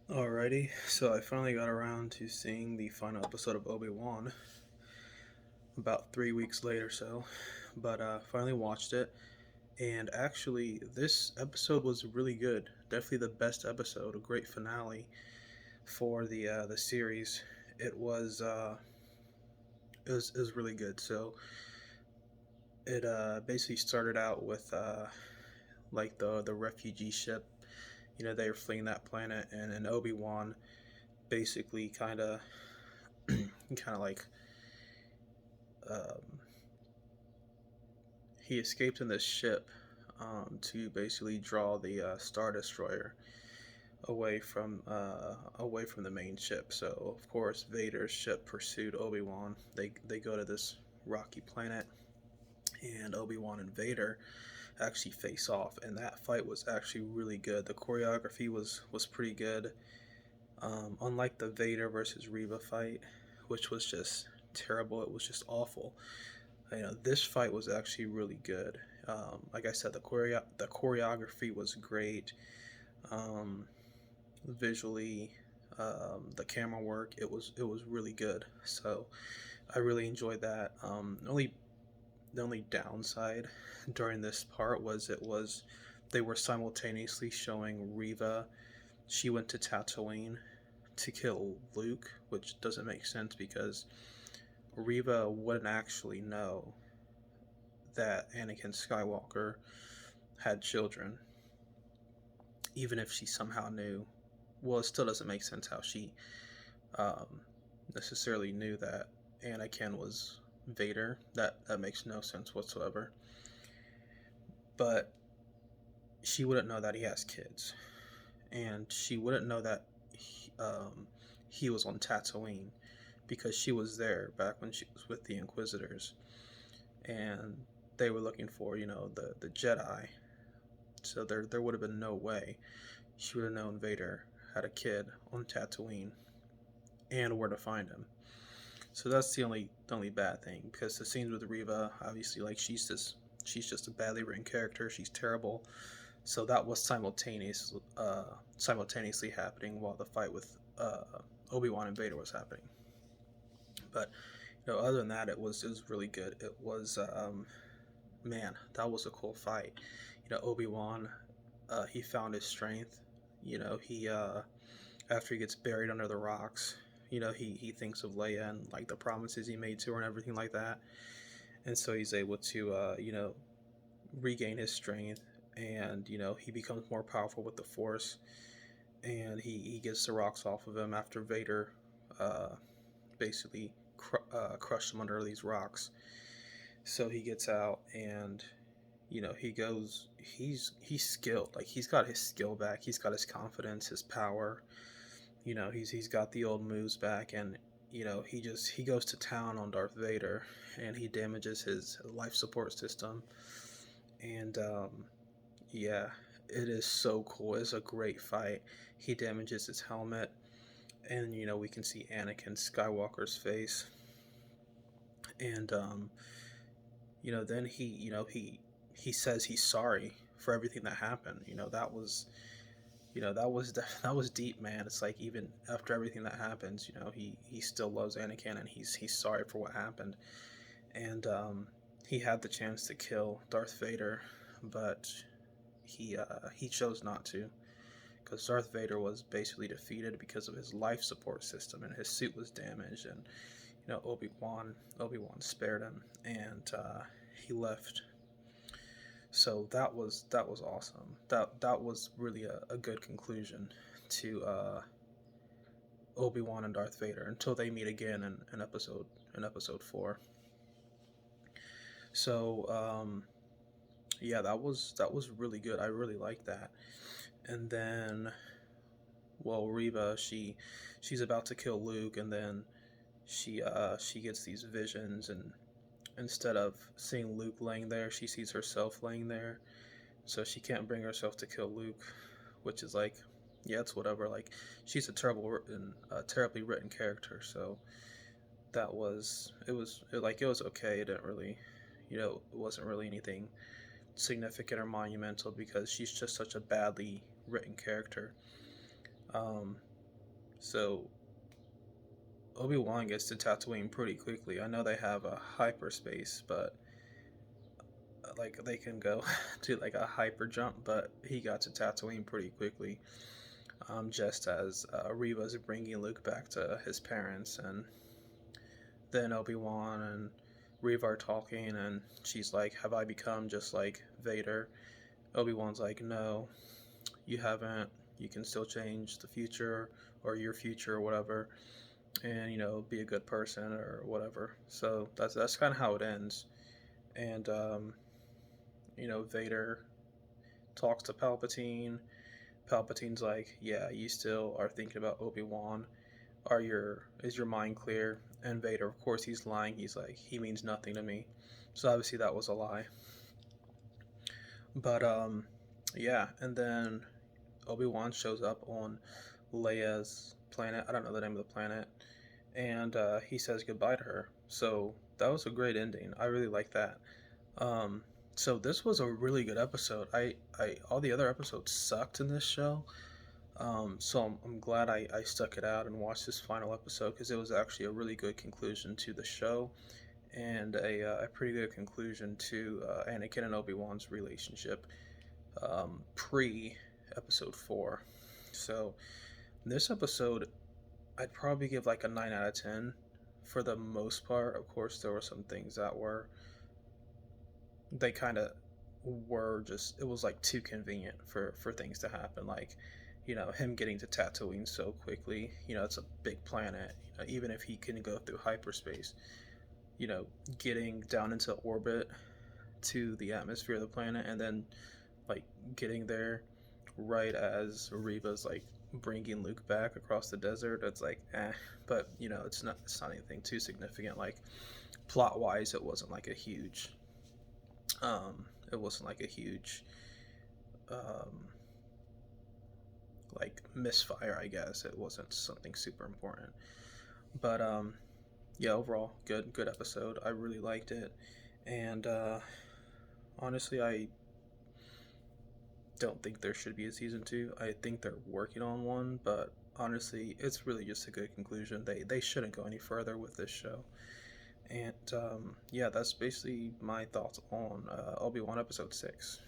Alrighty, so I finally got around to seeing the final episode of Obi-Wan about 3 weeks later, but finally watched it, and actually, this episode was really good. Definitely the best episode, a great finale for the series. It was it was really good. So it basically started out with like the refugee ship. They were fleeing that planet, and Obi-Wan basically kind of like um, he escaped in this ship to basically draw the Star Destroyer away from the main ship. So of course Vader's ship pursued Obi-Wan. They go to this rocky planet, and Obi-Wan and Vader actually face off, and that fight was actually really good. The choreography was pretty good. Unlike the Vader versus Reva fight, which was just terrible, it was just awful. This fight was actually really good. Like I said, the choreography was great. Um, Visually, the camera work, it was really good. So I really enjoyed that. The only downside during this part was they were simultaneously showing Reva. She went to Tatooine to kill Luke, which doesn't make sense because Reva wouldn't actually know that Anakin Skywalker had children, even if she somehow knew. Well, it still doesn't make sense how she um, necessarily knew that Anakin was Vader. That makes no sense whatsoever. But she wouldn't know that he has kids, and she wouldn't know that he was on Tatooine because she was there back when she was with the Inquisitors, and they were looking for the Jedi. So there would have been no way she would have known Vader had a kid on Tatooine and where to find him. So that's the only bad thing, because the scenes with Reva, obviously, like she's just a badly written character. She's terrible. So that was simultaneously happening while the fight with Obi Wan and Vader was happening. But other than that, it was really good. It was man, that was a cool fight. Obi Wan, he found his strength. He after he gets buried under the rocks, he thinks of Leia and like the promises he made to her and everything like that, and so he's able to regain his strength, and he becomes more powerful with the Force, and he gets the rocks off of him after Vader uh, basically crushed him under these rocks. So he gets out, and he goes. He's skilled. Like, he's got his skill back. He's got his confidence, his power. He's got the old moves back, and he goes to town on Darth Vader, and he damages his life support system, and yeah, it is so cool. It's a great fight. He damages his helmet, and we can see Anakin Skywalker's face, and then he says he's sorry for everything that happened. That was deep, man. It's like, even after everything that happens, he still loves Anakin, and he's sorry for what happened. And he had the chance to kill Darth Vader, but he chose not to, because Darth Vader was basically defeated because of his life support system, and his suit was damaged, and Obi Wan spared him, and he left. So that was awesome. That was really a good conclusion to Obi Wan and Darth Vader until they meet again in episode 4. So yeah, that was really good. I really liked that. And then, well, Reva, she's about to kill Luke, and then she gets these visions, and instead of seeing Luke laying there, she sees herself laying there. So she can't bring herself to kill Luke, which is like, yeah, it's whatever. Like, she's terribly written character. So it was okay. It didn't really, it wasn't really anything significant or monumental, because she's just such a badly written character. Um, So Obi-Wan gets to Tatooine pretty quickly. I know they have a hyperspace, but like they can go to like a hyper jump, but he got to Tatooine pretty quickly. Just as Reva's bringing Luke back to his parents, and then Obi-Wan and Reva are talking, and she's like, "Have I become just like Vader?" Obi-Wan's like, "No, you haven't. You can still change the future or your future or whatever, and be a good person or whatever." So that's kind of how it ends. And Vader talks to Palpatine. Palpatine's like, "Yeah, you still are thinking about Obi-Wan. Is your mind clear?" And Vader, of course, he's lying. He's like, "He means nothing to me." So obviously that was a lie. But yeah, and then Obi-Wan shows up on Leia's planet. I don't know the name of the planet, and he says goodbye to her. So that was a great ending. I really like that. Um, so this was a really good episode. All the other episodes sucked in this show. So I'm glad I stuck it out and watched this final episode because it was actually a really good conclusion to the show and a pretty good conclusion to Anakin and Obi-Wan's relationship pre episode 4. So this episode, I'd probably give like a 9 out of 10 for the most part. Of course, there were some things that they kind of were just, it was like too convenient for things to happen, like him getting to Tatooine so quickly. It's a big planet. Even if he can go through hyperspace, you know getting down into orbit to the atmosphere of the planet, and then like getting there right as Reva's like bringing Luke back across the desert. It's like but it's not anything too significant. Like plot wise, it wasn't like a huge um, like misfire. I guess it wasn't something super important, but yeah, overall, good episode. I really liked it, and honestly, I don't think there should be a season 2. I think they're working on one, but honestly, it's really just a good conclusion. They shouldn't go any further with this show. And yeah, that's basically my thoughts on Obi-Wan episode 6.